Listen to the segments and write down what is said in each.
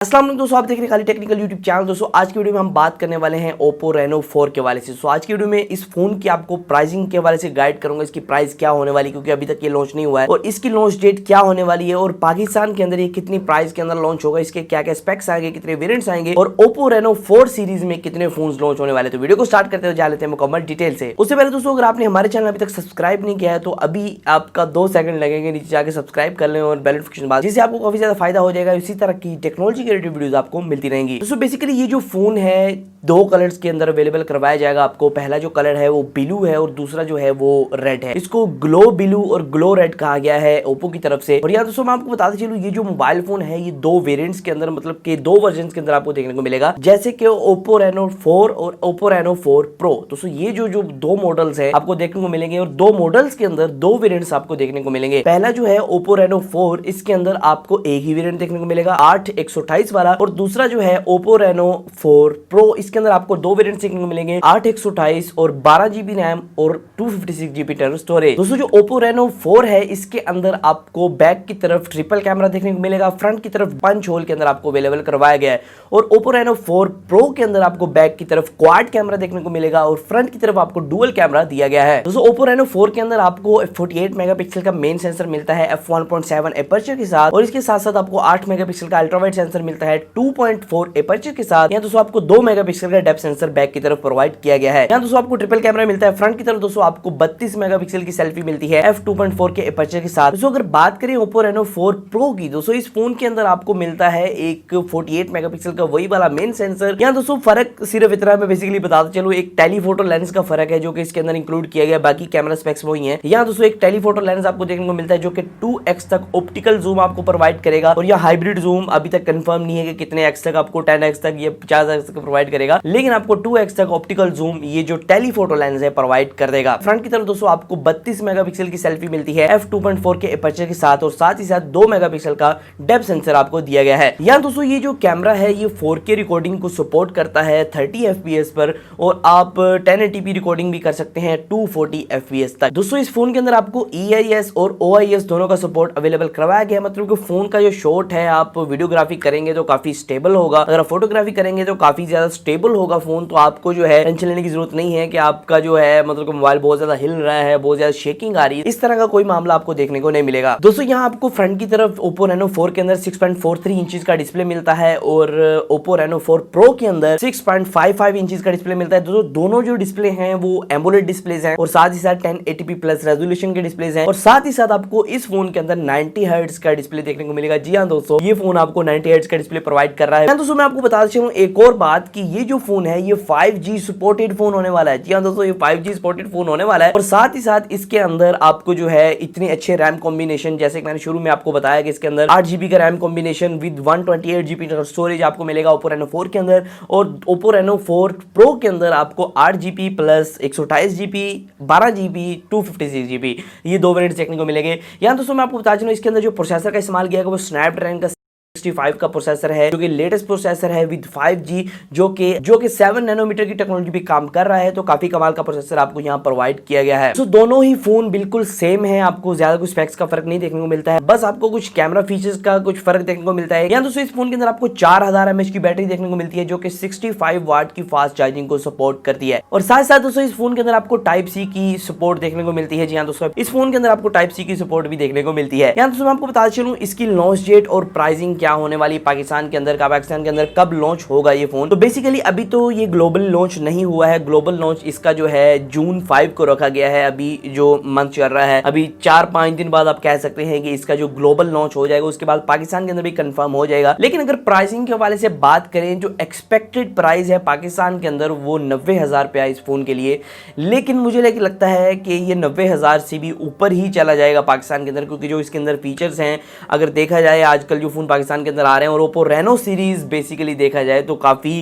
अस्सलाम वालेकुम दोस्तों, आप देख रहे हैं खाली टेक्निकल यूट्यूब चैनल। दोस्तों आज की वीडियो में हम बात करने वाले हैं Oppo Reno 4 के वाले से। आज की वीडियो में इस फोन की आपको प्राइसिंग के वाले से गाइड करूंगा, इसकी प्राइस क्या होने वाली, क्योंकि अभी तक ये लॉन्च नहीं हुआ है, और इसकी लॉन्च डेट क्या होने वाली है, और पाकिस्तान के अंदर ये कितनी प्राइस के अंदर लॉन्च होगा, इसके क्या क्या स्पेक्स आएंगे, कितने वेरियंट्स आएंगे, और Oppo Reno 4 सीरीज में कितने फोन लॉन्च होने वाले। तो वीडियो को स्टार्ट करते हुए जा लेते हैं मुकम्मल डिटेल से। उससे पहले दोस्तों, अगर आपने हमारे चैनल अभी तक सब्सक्राइब नहीं किया है तो अभी आपका 2 सेकंड लगेंगे, नीचे जाकर सब्सक्राइब कर लें और बेल नोटिफिकेशन बाद, जिससे आपको काफी ज्यादा फायदा हो जाएगा। इसी तरह की टेक्नोलॉजी के रिलेटेड वीडियोस आपको मिलती रहेंगी। दोस्तों बेसिकली ये जो फोन है 2 कलर्स के अंदर अवेलेबल करवाया जाएगा आपको। पहला जो कलर है वो ब्लू है और दूसरा जो है वो रेड है। इसको ग्लो ब्लू और ग्लो रेड कहा गया है ओप्पो की तरफ से। और यार दोस्तों मैं आपको बताते चलूं, ये जो मोबाइल फोन है ये 2 वेरिएंट्स के अंदर, मतलब कि 2 वर्जन के अंदर आपको देखने को मिलेगा, जैसे कि Oppo Reno 4 और Oppo Reno 4 Pro। दोस्तों ये जो 2 मॉडल्स है आपको देखने को मिलेंगे, और 2 मॉडल्स के अंदर 2 वेरिएंट्स आपको देखने को मिलेंगे। पहला जो है Oppo Reno 4, इसके अंदर आपको एक ही वेरिएंट देखने को मिलेगा 8/128 वाला, और दूसरा जो है Oppo Reno 4 Pro, इसके अंदर आपको 2 वेरिएंट देखने को मिलेंगे 8/128 और 12 GB रैम और 256 GB इंटरनल स्टोरेज। दोस्तों जो Oppo Reno 4 है इसके अंदर आपको बैक की तरफ ट्रिपल कैमरा देखने को मिलेगा, फ्रंट की तरफ पंच होल के अंदर आपको अवेलेबल करवाया गया है, और Oppo Reno 4 Pro के अंदर आपको बैक की तरफ क्वाड कैमरा देखने को मिलेगा और फ्रंट की तरफ आपको डुअल कैमरा दिया गया है। दोस्तों Oppo Reno 4 के अंदर आपको 48 मेगापिक्सल का मेन सेंसर मिलता है f1.7 एपर्चर के साथ, और इसके साथ साथ आपको 8 मेगापिक्सल का अल्ट्रा वाइड सेंसर मिलता है 2.4 एपर्चर के साथ। यहाँ दोस्तों आपको 2 मेगापिक्सल का डेप्थ सेंसर बैक की तरफ प्रोवाइड किया गया है। यहाँ दोस्तों आपको ट्रिपल कैमरा मिलता है फ्रंट की तरफ। दोस्तों आपको 32 मेगापिक्सल की सेल्फी मिलती है f2.4 के एपर्चर के साथ। दोस्तों अगर बात करें Oppo Reno 4 Pro की, दोस्तों इस फोन के अंदर आपको मिलता है एक 48 मेगापिक्सल का वही वाला मेन सेंसर। यहाँ दोस्तों फर्क सिर्फ इतना मैं बेसिकली बताता चलूं, एक टेलीफोटो लेंस का फर्क है जो कि इसके अंदर इंक्लूड किया गया, बाकी कैमरा स्पेक्स वही है। यहाँ दोस्तों एक टेलीफोटो लेंस आपको देखने को मिलता है जो कि 2x तक ऑप्टिकल जूम आपको प्रोवाइड करेगा, और यह हाइब्रिड जूम अभी तक कंफर्म नहीं है कि कितने x तक, आपको 10x तक या 50x तक प्रोवाइड करेगा, लेकिन आपको 2x तक ऑप्टिकल जूम ये जो टेलीफोटो लेंस है प्रोवाइड कर देगा। फ्रंट की तरफ दोस्तों आपको 32 मेगापिक्सल की सेल्फी मिलती है f2.4 के एपर्चर के साथ, और साथ ही साथ 2 मेगापिक्सल का डेप्थ सेंसर आपको दिया गया है। यहाँ दोस्तों ये जो कैमरा है ये 4K रिकॉर्डिंग को सपोर्ट करता है 30 FPS पर, और आप 1080p रिकॉर्डिंग भी कर सकते हैं 240 FPS तक। दोस्तों इस फोन के अंदर आपको EIS और OIS दोनों का सपोर्ट अवेलेबल करवाया गया है, मतलब कि फोन का जो शॉट है आप वीडियोग्राफी करेंगे तो काफी स्टेबल होगा, अगर आप फोटोग्राफी करेंगे तो काफी ज्यादा स्टेबल होगा फोन। तो आपको जो है टेंशन लेने की जरूरत नहीं है कि आपका जो है मतलब कि मोबाइल बहुत ज्यादा हिल रहा है, बहुत ज्यादा शेकिंग आ रही है, इस तरह का कोई मामला आपको देखने को नहीं मिलेगा। दोस्तों यहाँ आपको फ्रंट की तरफ Oppo Reno 4 के अंदर 6.43 इंचेस का डिस्प्ले मिलता है, और Oppo Reno 4 Pro के अंदर 6.55 इंचेस का डिस्प्ले मिलता है। दोनों जो डिस्प्ले हैं वो एमोलेड डिस्प्लेज हैं, और साथ ही साथ 1080p प्लस रेजोल्यूशन के डिस्प्लेज हैं, और साथ ही साथ आपको इस फोन के अंदर 90 हर्ट्ज का डिस्प्ले देखने को मिलेगा। जी हाँ दोस्तों, ये फोन आपको 90 हर्ट्ज का डिस्प्ले प्रोवाइड कर रहा है। दोस्तों मैं आपको बताता चलूं एक और बात कि ये जो फोन है ये 5G सपोर्टेड फोन होने वाला है। जी हाँ दोस्तों, ये 5G सपोर्टेड फोन होने वाला है, और साथ ही साथ इसके अंदर आपको जो है इतने अच्छे रैम कॉम्बिनेशन, जैसे कि मैंने शुरू में आपको बताया कि इसके अंदर 8GB का RAM combination with 128GB internal storage आपको मिलेगा Oppo Reno 4 के अंदर, और Oppo Reno 4 Pro के अंदर आपको 8GB plus 128GB 12GB 256GB ये 2 वेरिएंट्स देखने को मिलेंगे। यहाँ दोस्तों मैं आपको बता चलूं इसके अंदर जो प्रोसेसर का इस्तेमाल किया गया वो स्नैपड्रैगन का 65 का प्रोसेसर है, जो कि लेटेस्ट प्रोसेसर है विद 5G, जो कि 7 नैनोमीटर की टेक्नोलॉजी पे काम कर रहा है। तो काफी कमाल का प्रोसेसर आपको यहाँ प्रोवाइड किया गया है। तो दोनों ही फोन बिल्कुल सेम है, आपको ज्यादा कुछ स्पेक्स का फर्क नहीं देखने को मिलता है, बस आपको कुछ कैमरा फीचर्स का कुछ फर्क देखने को मिलता है। यहाँ दोस्तों इस फोन के अंदर आपको 4000 mAh की बैटरी देखने को मिलती है, जो कि 65 वाट की फास्ट चार्जिंग को सपोर्ट करती है, और साथ साथ दोस्तों इस फोन के अंदर आपको Type-C की सपोर्ट देखने को मिलती है। जी हाँ दोस्तों, इस फोन के अंदर आपको Type-C की सपोर्ट भी देखने को मिलती है। यहाँ दोस्तों मैं आपको बताता चलूं इसकी लॉन्च डेट और प्राइसिंग क्या होने वाली पाकिस्तान के अंदर कब लॉन्च होगा ये फोन। तो बेसिकली अभी तो ये ग्लोबल लॉन्च नहीं हुआ है, ग्लोबल लॉन्च इसका जो है जून 5 को रखा गया है। अभी जो मंथ चल रहा है, अभी 4-5 दिन बाद आप कह सकते हैं कि इसका जो ग्लोबल लॉन्च हो जाएगा, उसके बाद पाकिस्तान के अंदर भी कंफर्म हो जाएगा। लेकिन अगर प्राइसिंग के हवाले से बात करें, जो एक्सपेक्टेड प्राइस है पाकिस्तान के अंदर वो 90,000 रुपया इस फोन के लिए, लेकिन मुझे लगता है कि ये 90,000 से भी ऊपर ही चला जाएगा पाकिस्तान के अंदर, क्योंकि जो इसके अंदर फीचर्स हैं अगर देखा जाए आजकल जो फोन पाकिस्तान के अंदर आ रहे हैं, और Oppo Reno सीरीज बेसिकली देखा जाए तो काफ़ी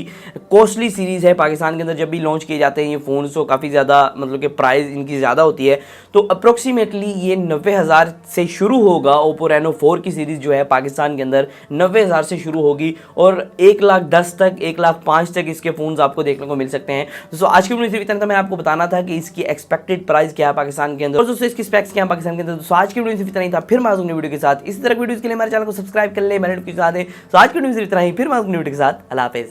कॉस्टली सीरीज है पाकिस्तान के अंदर। जब भी लॉन्च किए जाते हैं ये फ़ोन तो काफ़ी ज़्यादा मतलब कि प्राइस इनकी ज़्यादा होती है। तो अप्रोक्सीमेटली ये 90,000 से शुरू होगा। Oppo Reno 4 की सीरीज़ जो है पाकिस्तान के अंदर 90,000 से शुरू होगी, और 1,10,000 तक 1,05,000 तक इसके फ़ोन्स आपको देखने को मिल सकते हैं। दोस्तों आज की वीडियो सिर्फ इतना था, मैंने आपको बताना था कि इसकी एक्सपेक्टेड प्राइस क्या है पाकिस्तान के अंदर, और दोस्तों इसकी स्पेक्स क्या है पाकिस्तान के अंदर। दोस्तों आज की वीडियो सिर्फ इतना ही था, फिर मैं वीडियो के साथ इसी तरह वीडियोज़ के लिए हमारे चैनल को सब्सक्राइब कर ले, नोटिफिकेशन आते हैं। तो आज की वीडियो में सिर्फ इतना ही, फिर मैं आपको वीडियो के साथ अल्लाह हाफिज़।